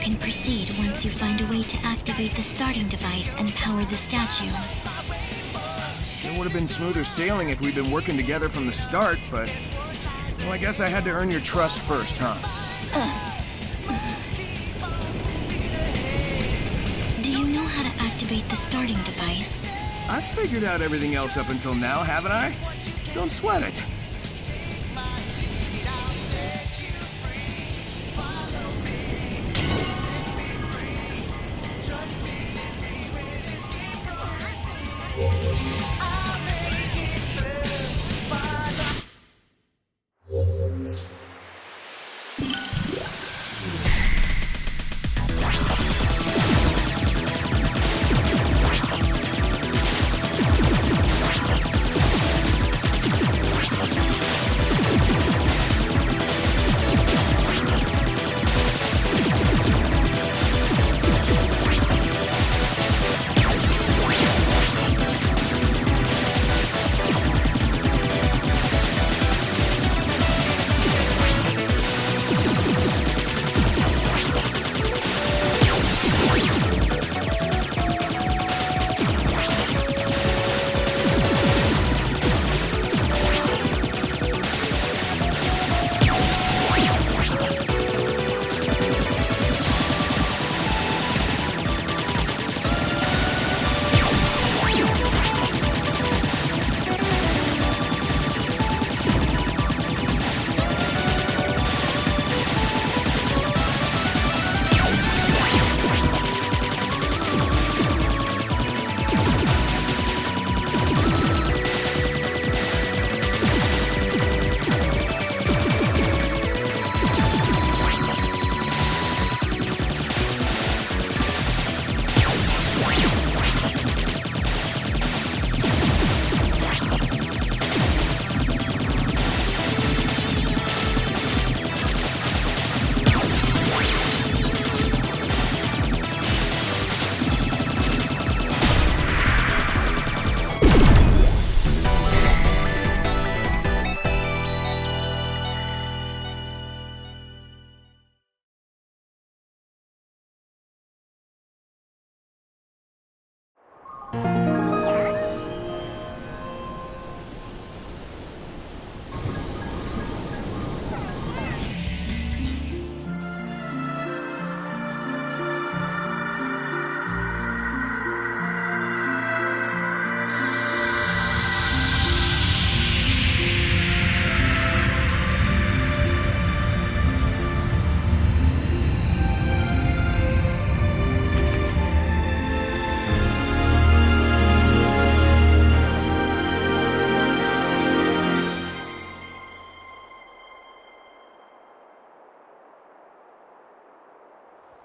can proceed once you find a way to activate the starting device and power the statue. Sure would have been smoother sailing if we'd been working together from the start, but... well, I guess I had to earn your trust first, huh? Do you know how to activate the starting device? I've figured out everything else up until now, haven't I? Don't sweat it.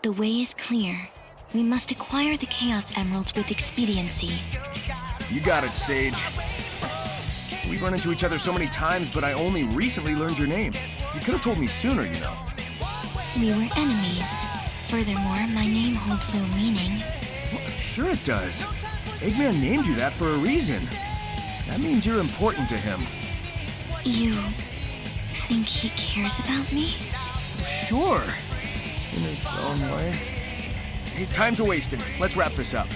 The way is clear. We must acquire the Chaos Emeralds with expediency. You got it, Sage. We've run into each other so many times, but I only recently learned your name. You could have told me sooner, you know. We were enemies. Furthermore, my name holds no meaning. Well, sure it does. Eggman named you that for a reason. That means you're important to him. You think he cares about me? Sure. In his own way. Hey, time's wasting. Let's wrap this up.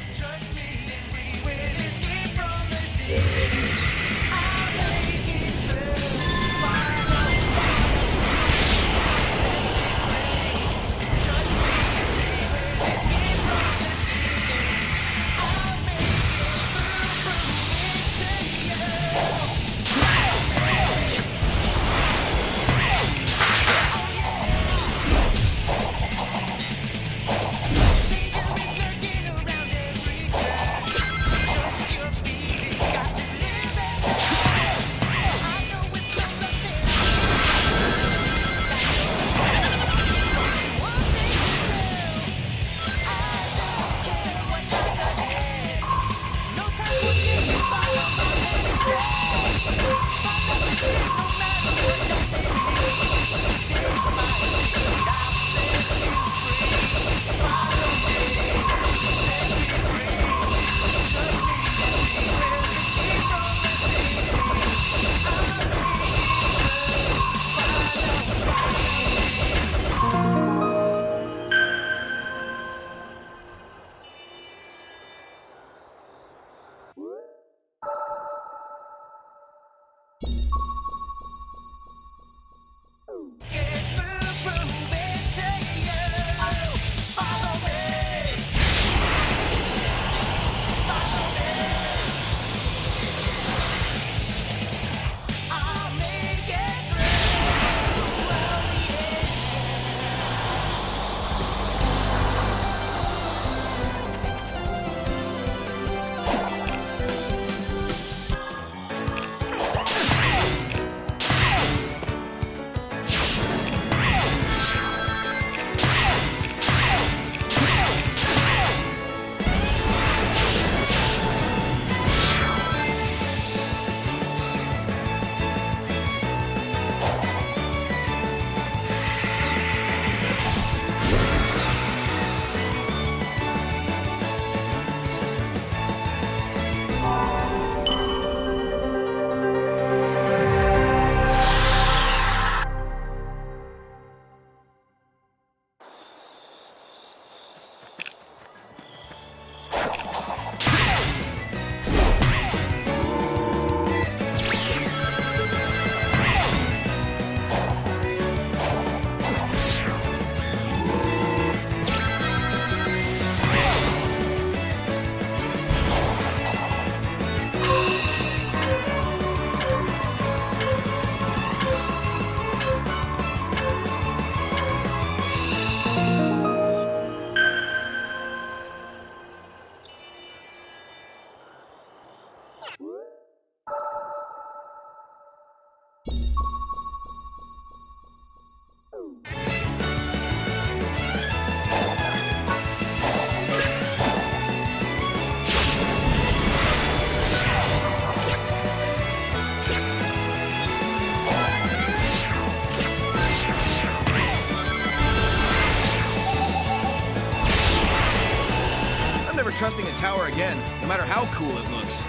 trusting a tower again, no matter how cool it looks.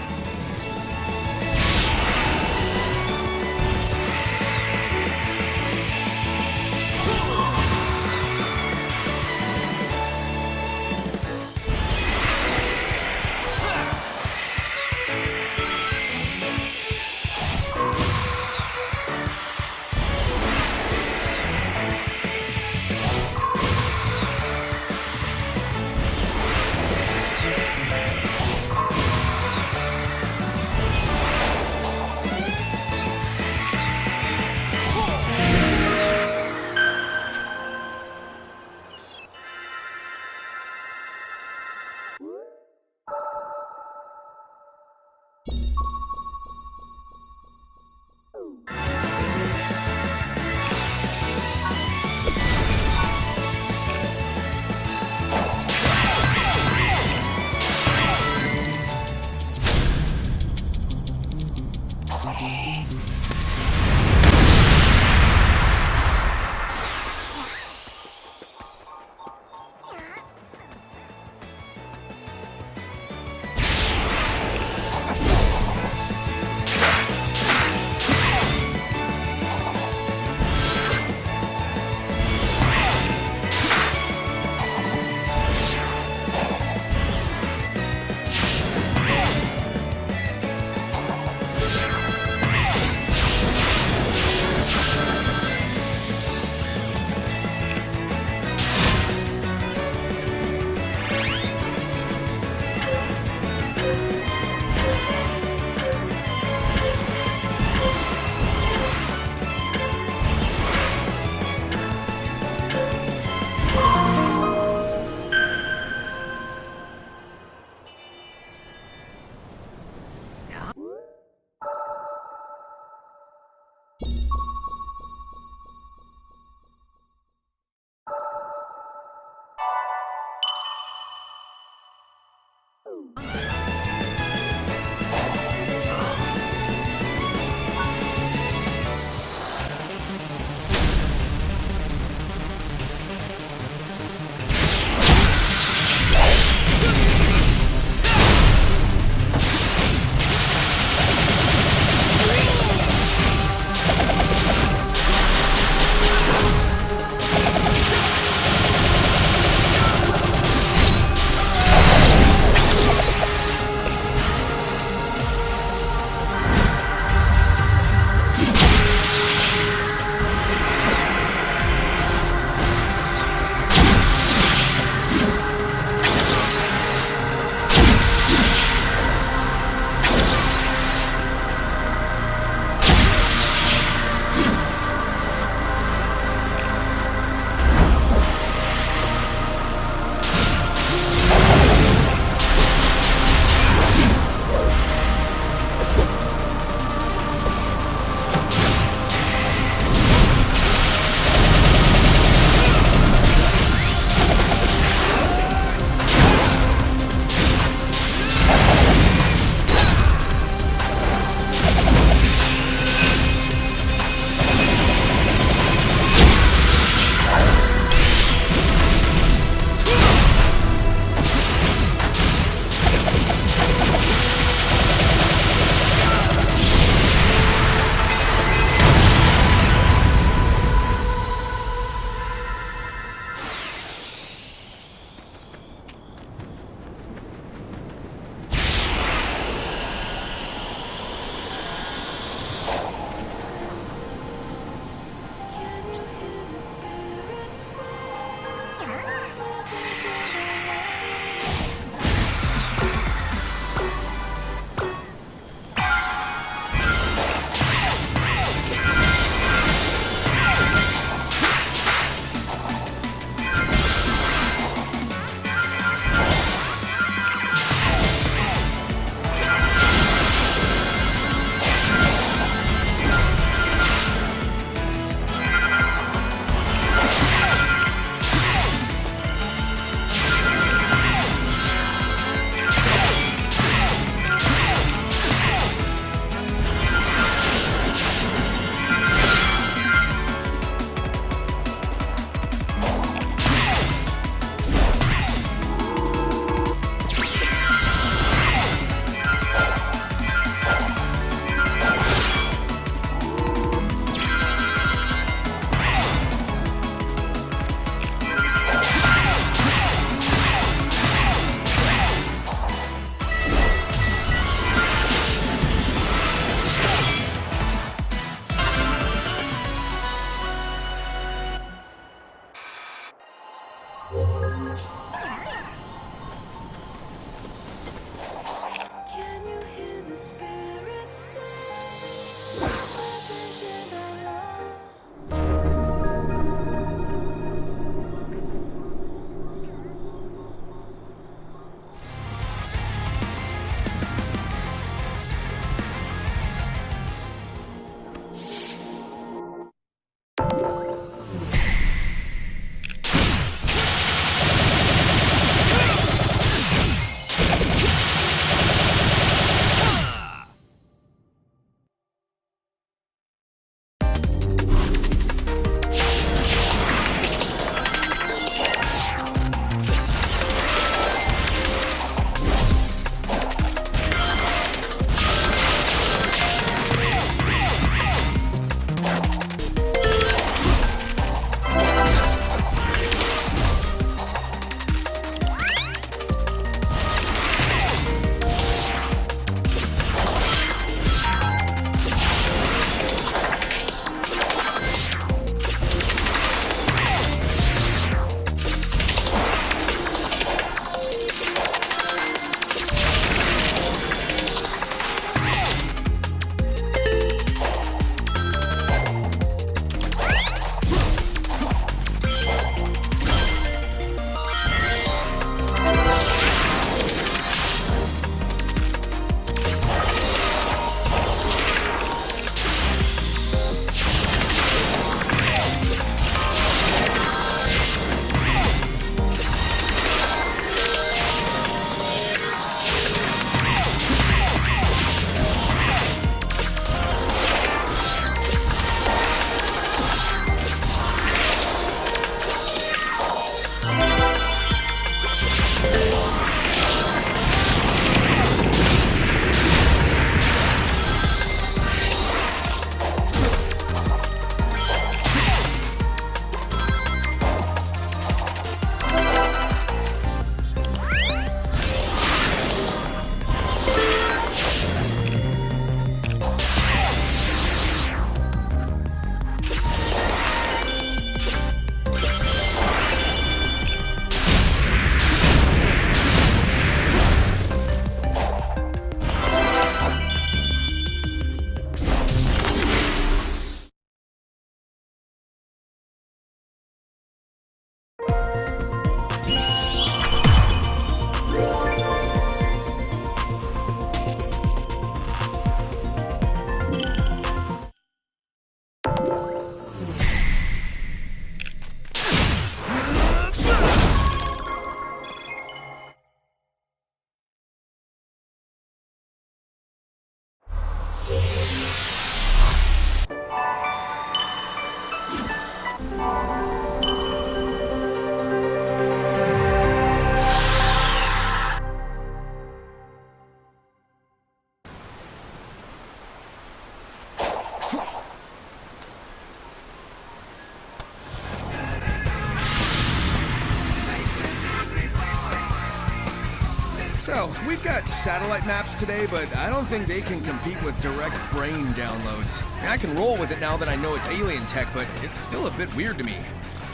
So, we've got satellite maps today, but I don't think they can compete with direct brain downloads. I can roll with it now that I know it's alien tech, but it's still a bit weird to me.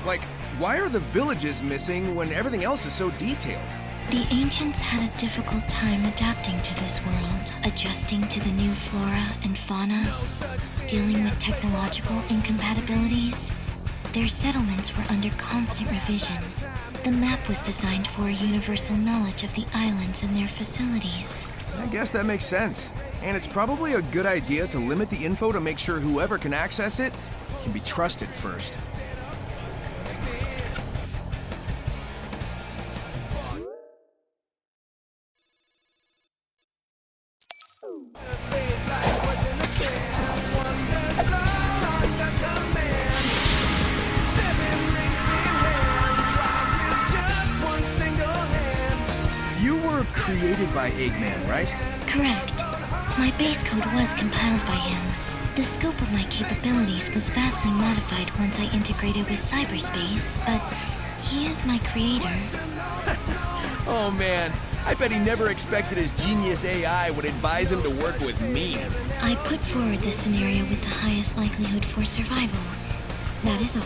Like, why are the villages missing when everything else is so detailed? The ancients had a difficult time adapting to this world, adjusting to the new flora and fauna, dealing with technological incompatibilities. Their settlements were under constant revision. The map was designed for a universal knowledge of the islands and their facilities. I guess that makes sense. And it's probably a good idea to limit the info to make sure whoever can access it can be trusted first. Created by Eggman, right? Correct. My base code was compiled by him. The scope of my capabilities was vastly modified once I integrated with Cyberspace, but he is my creator. Oh man, I bet he never expected his genius AI would advise him to work with me. I put forward the scenario with the highest likelihood for survival. That is all.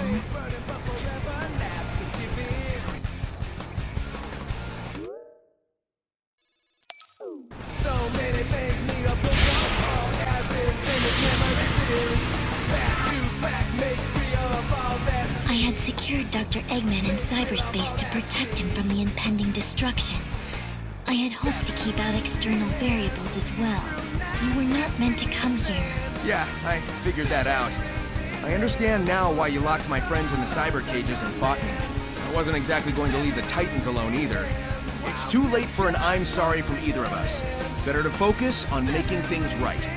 I had secured Dr. Eggman in cyberspace to protect him from the impending destruction. I had hoped to keep out external variables as well. You were not meant to come here. Yeah, I figured that out. I understand now why you locked my friends in the cyber cages and fought me. I wasn't exactly going to leave the Titans alone either. It's too late for an I'm sorry from either of us. Better to focus on making things right.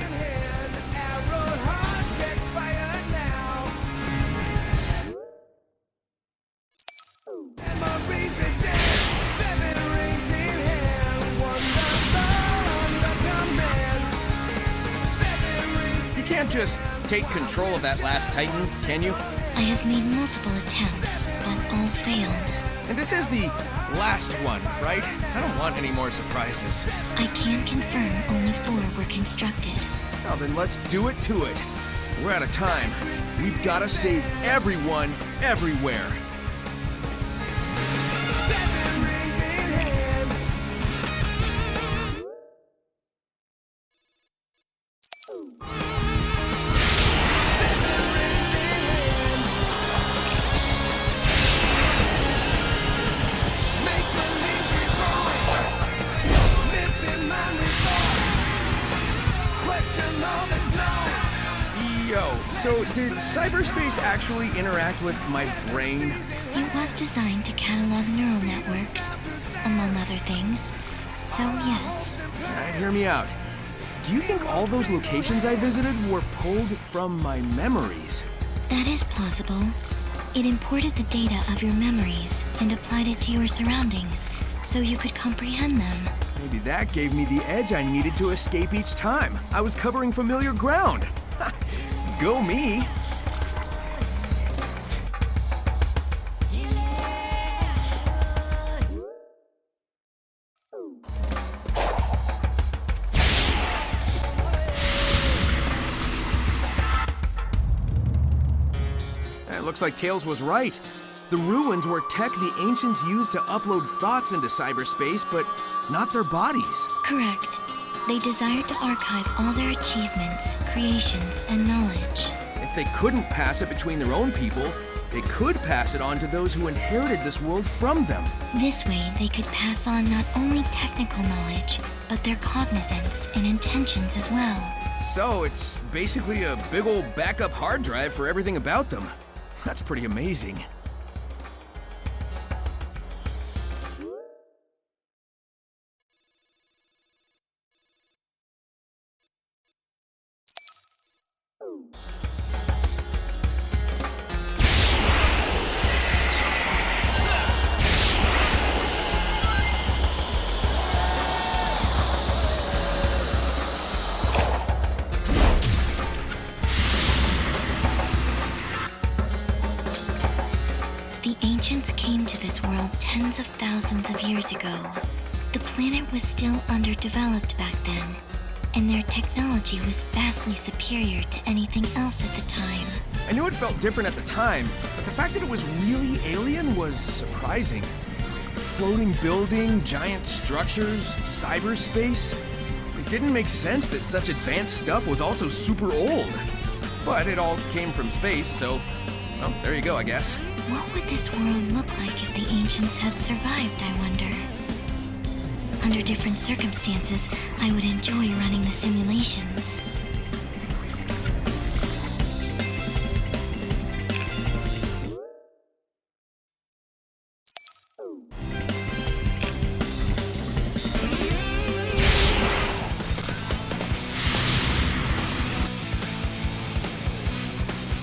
You can't just take control of that last Titan, can you? I have made multiple attempts, but all failed. And this is the last one, right? I don't want any more surprises. I can confirm only 4 were constructed. Well, then let's do it to it. We're out of time. We've got to save everyone, everywhere. Yo, so did cyberspace actually interact with my brain? It was designed to catalog neural networks, among other things. So yes. Alright, hear me out. Do you think all those locations I visited were pulled from my memories? That is plausible. It imported the data of your memories and applied it to your surroundings, so you could comprehend them. Maybe that gave me the edge I needed to escape each time. I was covering familiar ground. Go me! It looks like Tails was right. The ruins were tech the ancients used to upload thoughts into cyberspace, but not their bodies. Correct. They desired to archive all their achievements, creations, and knowledge. If they couldn't pass it between their own people, they could pass it on to those who inherited this world from them. This way, they could pass on not only technical knowledge, but their cognizance and intentions as well. So it's basically a big old backup hard drive for everything about them. That's pretty amazing. ago. The planet was still underdeveloped back then, and their technology was vastly superior to anything else at the time. I knew it felt different at the time, but the fact that it was really alien was surprising. Floating building, giant structures, cyberspace. It didn't make sense that such advanced stuff was also super old. But it all came from space, so, well, there you go, I guess. What would this world look like if the ancients had survived, I wonder? Under different circumstances, I would enjoy running the simulations.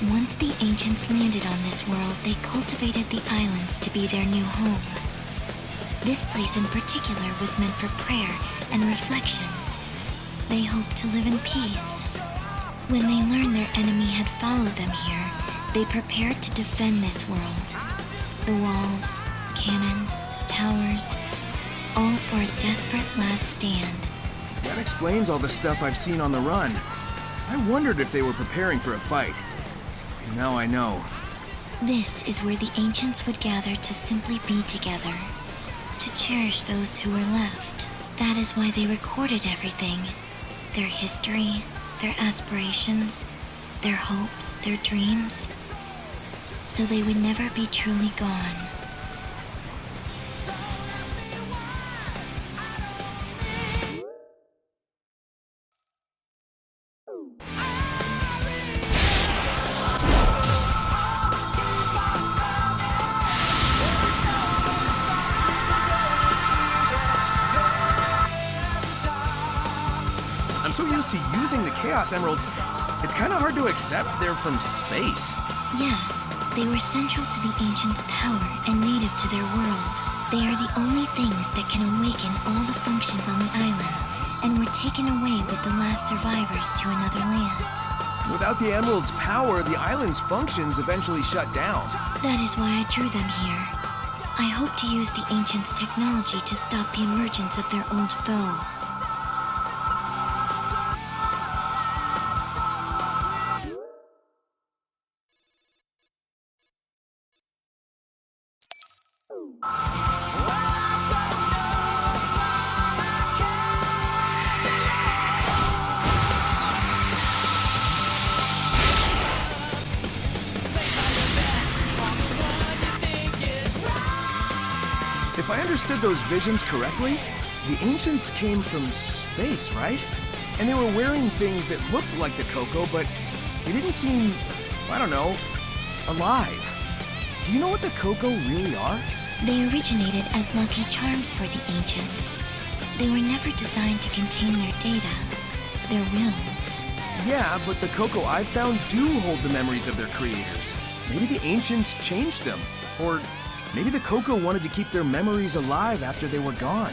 Once the ancients landed on this world, they cultivated the islands to be their new home. This place in particular was meant for prayer and reflection. They hoped to live in peace. When they learned their enemy had followed them here, they prepared to defend this world. The walls, cannons, towers, all for a desperate last stand. That explains all the stuff I've seen on the run. I wondered if they were preparing for a fight. Now I know. This is where the ancients would gather to simply be together, to cherish those who were left. That is why they recorded everything. Their history, their aspirations, their hopes, their dreams, so they would never be truly gone. I'm so used to using the Chaos Emeralds, it's kind of hard to accept they're from space. Yes, they were central to the ancients' power and native to their world. They are the only things that can awaken all the functions on the island, and were taken away with the last survivors to another land. Without the Emerald's power, the island's functions eventually shut down. That is why I drew them here. I hope to use the ancients' technology to stop the emergence of their old foe. If I understood those visions correctly, the ancients came from space, right? And they were wearing things that looked like the Coco, but they didn't seem, I don't know, alive. Do you know what the Coco really are? They originated as lucky charms for the ancients. They were never designed to contain their data, their wills. Yeah, but the Coco I've found do hold the memories of their creators. Maybe the ancients changed them, or maybe the Coco wanted to keep their memories alive after they were gone.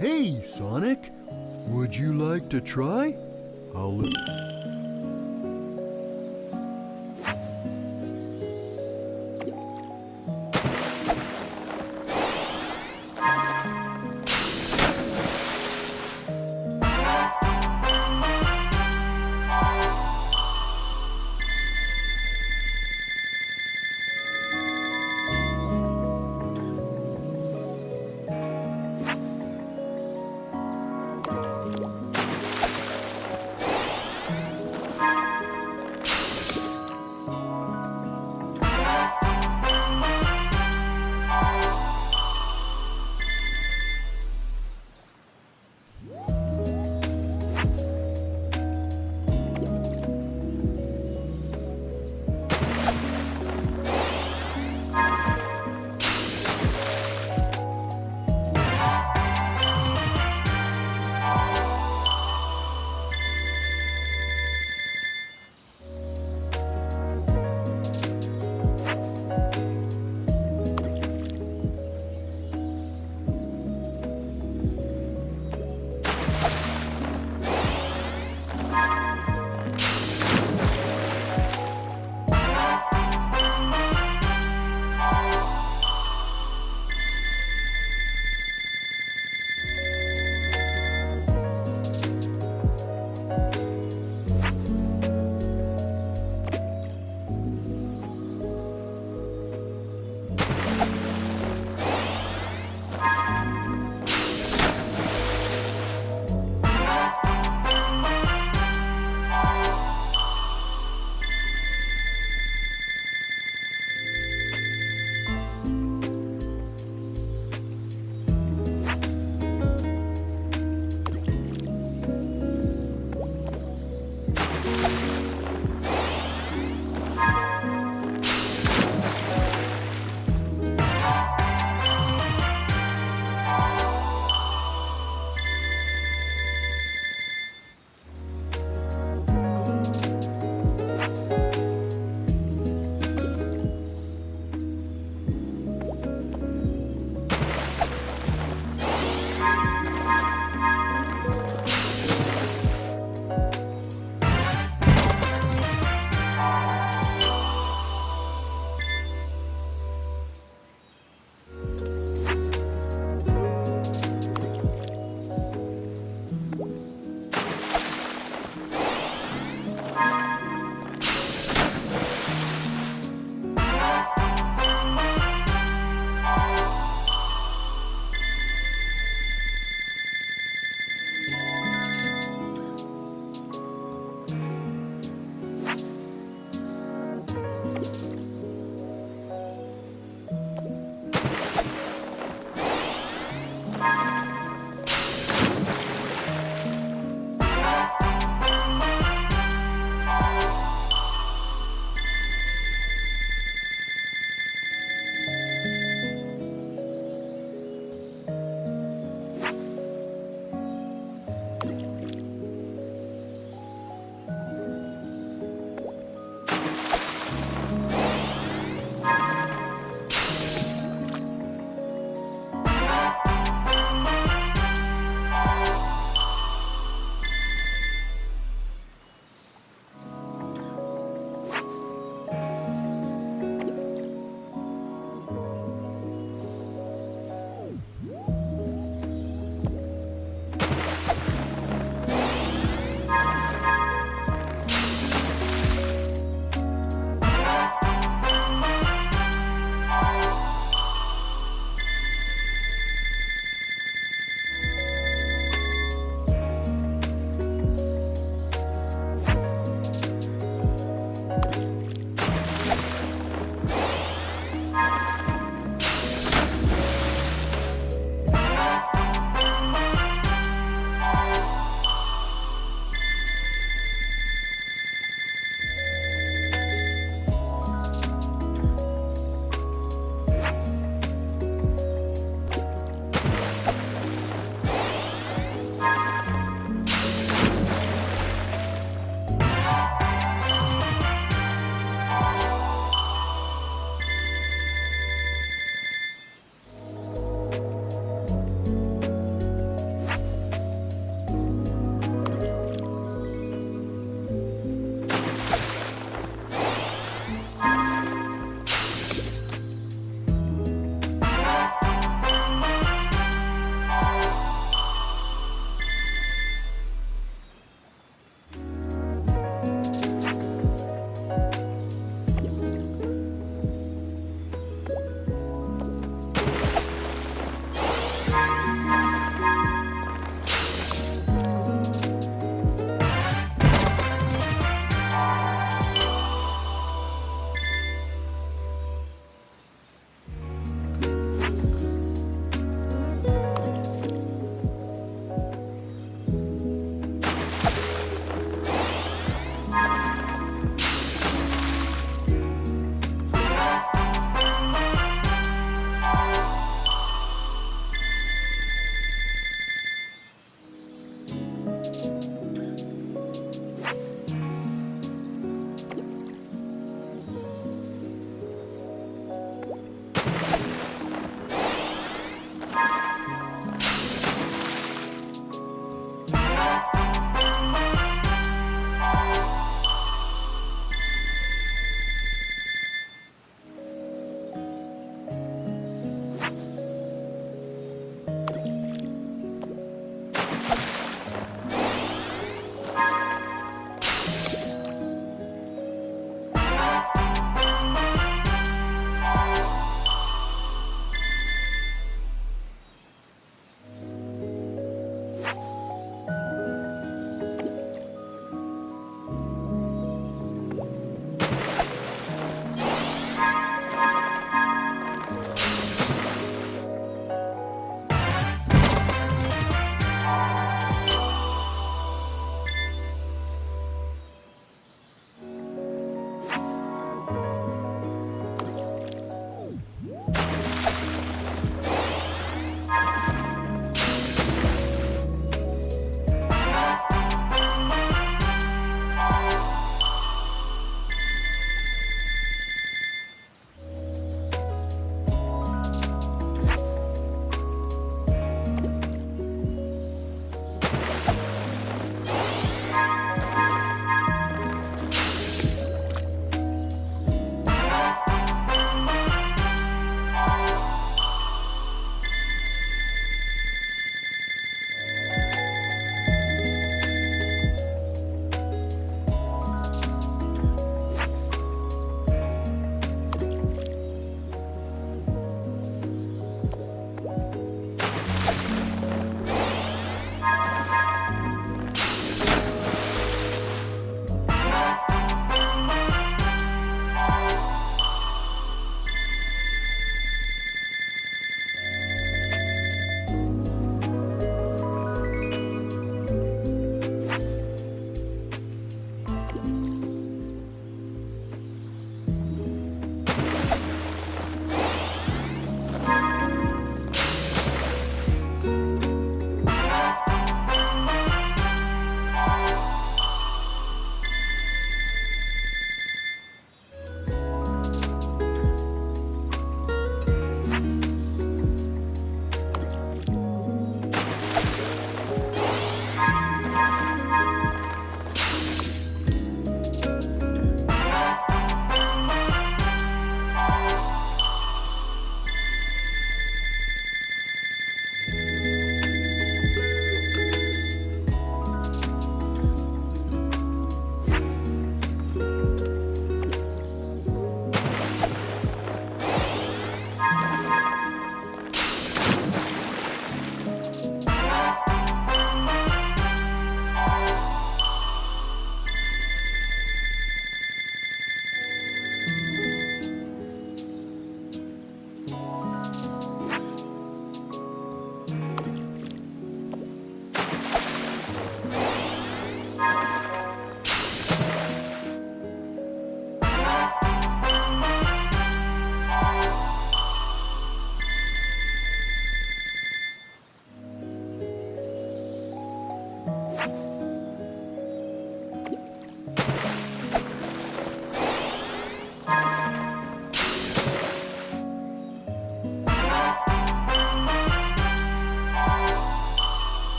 Hey, Sonic. Would you like to try? I'll...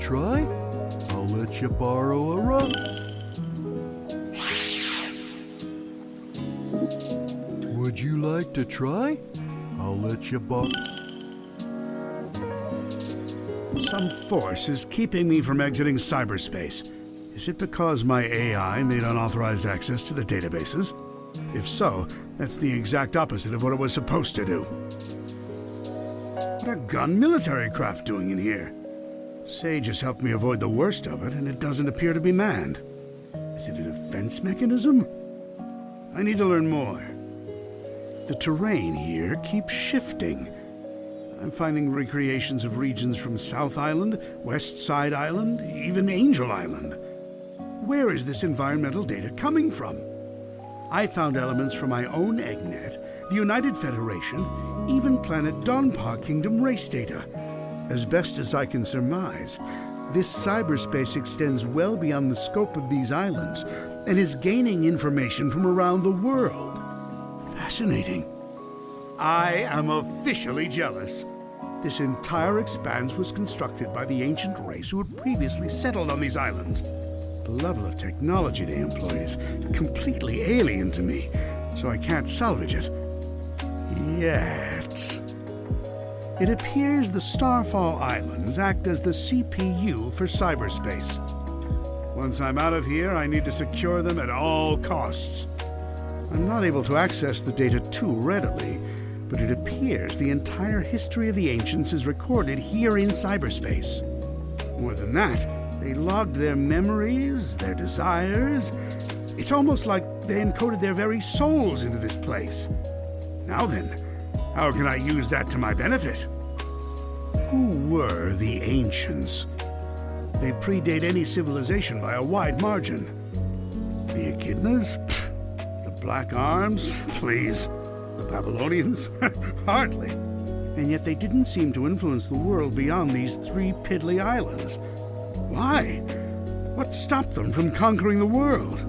try? I'll let you borrow a rock. Would you like to try? I'll let you borrow. Some force is keeping me from exiting cyberspace. Is it because my AI made unauthorized access to the databases? If so, that's the exact opposite of what it was supposed to do. What are gun military craft doing in here? Sage has helped me avoid the worst of it, and it doesn't appear to be manned. Is it a defense mechanism? I need to learn more. The terrain here keeps shifting. I'm finding recreations of regions from South Island, West Side Island, even Angel Island. Where is this environmental data coming from? I found elements from my own EggNet, the United Federation, even planet Donpa Kingdom race data. As best as I can surmise, this cyberspace extends well beyond the scope of these islands and is gaining information from around the world. Fascinating. I am officially jealous. This entire expanse was constructed by the ancient race who had previously settled on these islands. The level of technology they employ is completely alien to me, so I can't salvage it. Yet. It appears the Starfall Islands act as the CPU for cyberspace. Once I'm out of here, I need to secure them at all costs. I'm not able to access the data too readily, but it appears the entire history of the ancients is recorded here in cyberspace. More than that, they logged their memories, their desires. It's almost like they encoded their very souls into this place. Now then, how can I use that to my benefit? Who were the ancients? They predate any civilization by a wide margin. The Echidnas? Pfft. The Black Arms? Please. The Babylonians? Hardly. And yet they didn't seem to influence the world beyond these 3 piddly islands. Why? What stopped them from conquering the world?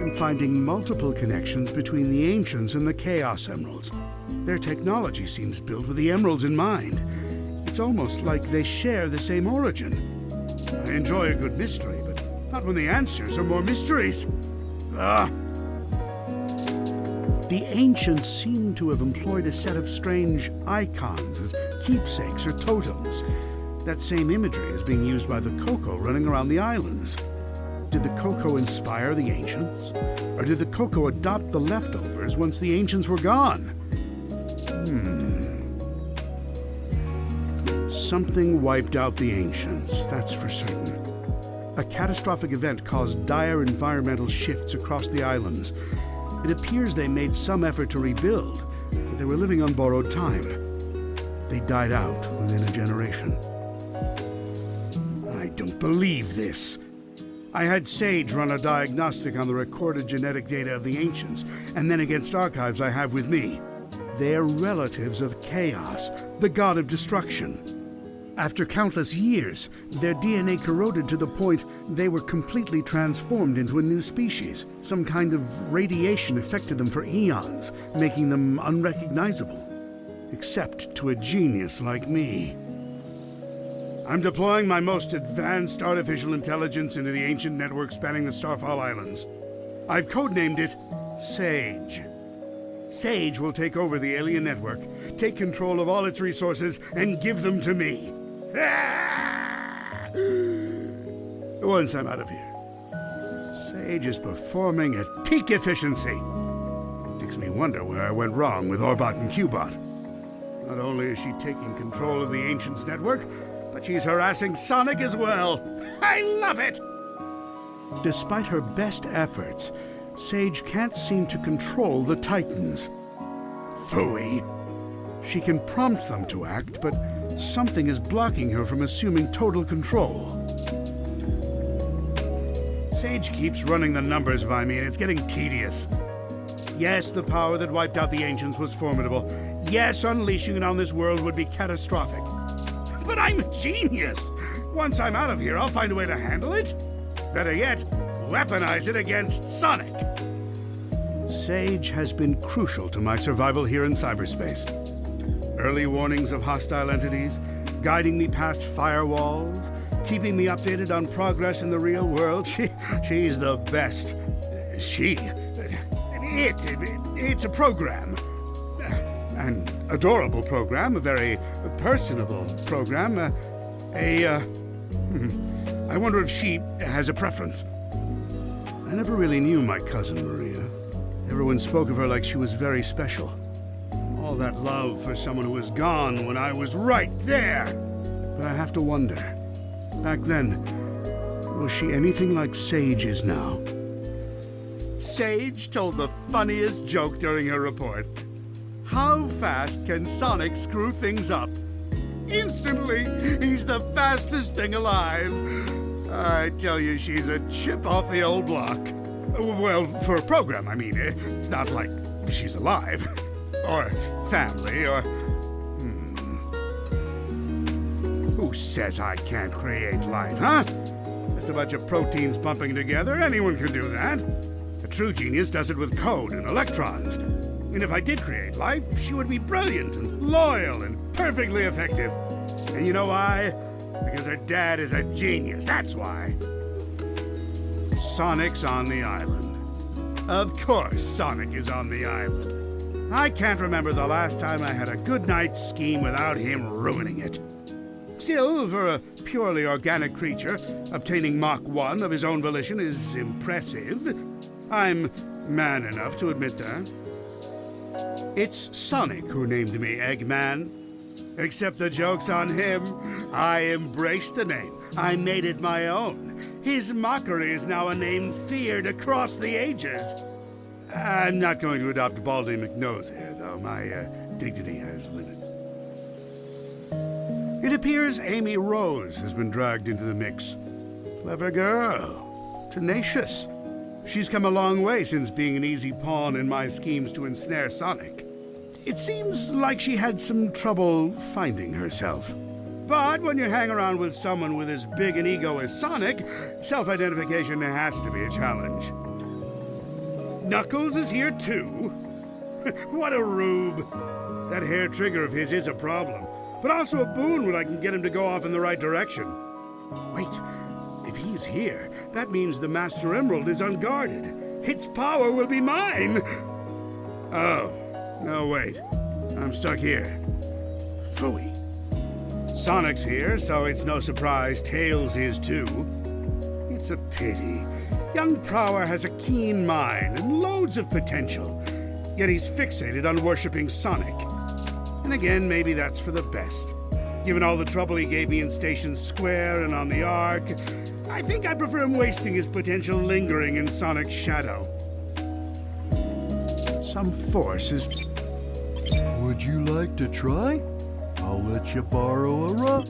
I'm finding multiple connections between the ancients and the Chaos Emeralds. Their technology seems built with the emeralds in mind. It's almost like they share the same origin. I enjoy a good mystery, but not when the answers are more mysteries. Ah! The ancients seem to have employed a set of strange icons as keepsakes or totems. That same imagery is being used by the Coco running around the islands. Did the Coco inspire the ancients? Or did the Coco adopt the leftovers once the ancients were gone? Something wiped out the ancients, that's for certain. A catastrophic event caused dire environmental shifts across the islands. It appears they made some effort to rebuild, but they were living on borrowed time. They died out within a generation. I don't believe this. I had Sage run a diagnostic on the recorded genetic data of the ancients, and then against archives I have with me. They're relatives of Chaos, the god of destruction. After countless years, their DNA corroded to the point they were completely transformed into a new species. Some kind of radiation affected them for eons, making them unrecognizable. Except to a genius like me. I'm deploying my most advanced artificial intelligence into the ancient network spanning the Starfall Islands. I've codenamed it Sage. Sage will take over the alien network, take control of all its resources, and give them to me. Once I'm out of here. Sage is performing at peak efficiency. Makes me wonder where I went wrong with Orbot and Qbot. Not only is she taking control of the Ancients network, but she's harassing Sonic as well. I love it! Despite her best efforts, Sage can't seem to control the Titans. Phooey. She can prompt them to act, but something is blocking her from assuming total control. Sage keeps running the numbers by me, and it's getting tedious. Yes, the power that wiped out the Ancients was formidable. Yes, unleashing it on this world would be catastrophic. But I'm a genius! Once I'm out of here, I'll find a way to handle it. Better yet, weaponize it against Sonic. Sage has been crucial to my survival here in cyberspace. Early warnings of hostile entities, guiding me past firewalls, keeping me updated on progress in the real world. She's the best. It's a program. An adorable program, a very personable program. I wonder if she has a preference. I never really knew my cousin Maria. Everyone spoke of her like she was very special. All that love for someone who was gone when I was right there. But I have to wonder, back then, was she anything like Sage is now? Sage told the funniest joke during her report. How fast can Sonic screw things up? Instantly, he's the fastest thing alive. I tell you, she's a chip off the old block. Well, for a program, I mean. It's not like she's alive. Or family, or... Who says I can't create life, huh? Just a bunch of proteins pumping together. Anyone can do that. A true genius does it with code and electrons. And if I did create life, she would be brilliant and loyal and perfectly effective. And you know why? Because her dad is a genius, that's why. Sonic's on the island. Of course Sonic is on the island. I can't remember the last time I had a good night's scheme without him ruining it. Still, for a purely organic creature, obtaining Mach 1 of his own volition is impressive. I'm man enough to admit that. It's Sonic who named me Eggman. Except the joke's on him. I embraced the name. I made it my own. His mockery is now a name feared across the ages. I'm not going to adopt Baldy McNose here, though. My dignity has limits. It appears Amy Rose has been dragged into the mix. Clever girl. Tenacious. She's come a long way since being an easy pawn in my schemes to ensnare Sonic. It seems like she had some trouble finding herself. But when you hang around with someone with as big an ego as Sonic, self-identification has to be a challenge. Knuckles is here too? What a rube. That hair trigger of his is a problem, but also a boon when I can get him to go off in the right direction. Wait, if he's here, that means the Master Emerald is unguarded. Its power will be mine! Oh, no wait. I'm stuck here. Phooey. Sonic's here, so it's no surprise Tails is too. It's a pity. Young Prower has a keen mind and loads of potential, yet he's fixated on worshipping Sonic. And again, maybe that's for the best. Given all the trouble he gave me in Station Square and on the Ark, I think I'd prefer him wasting his potential lingering in Sonic's shadow. Some force is... Would you like to try? I'll let you borrow a rug.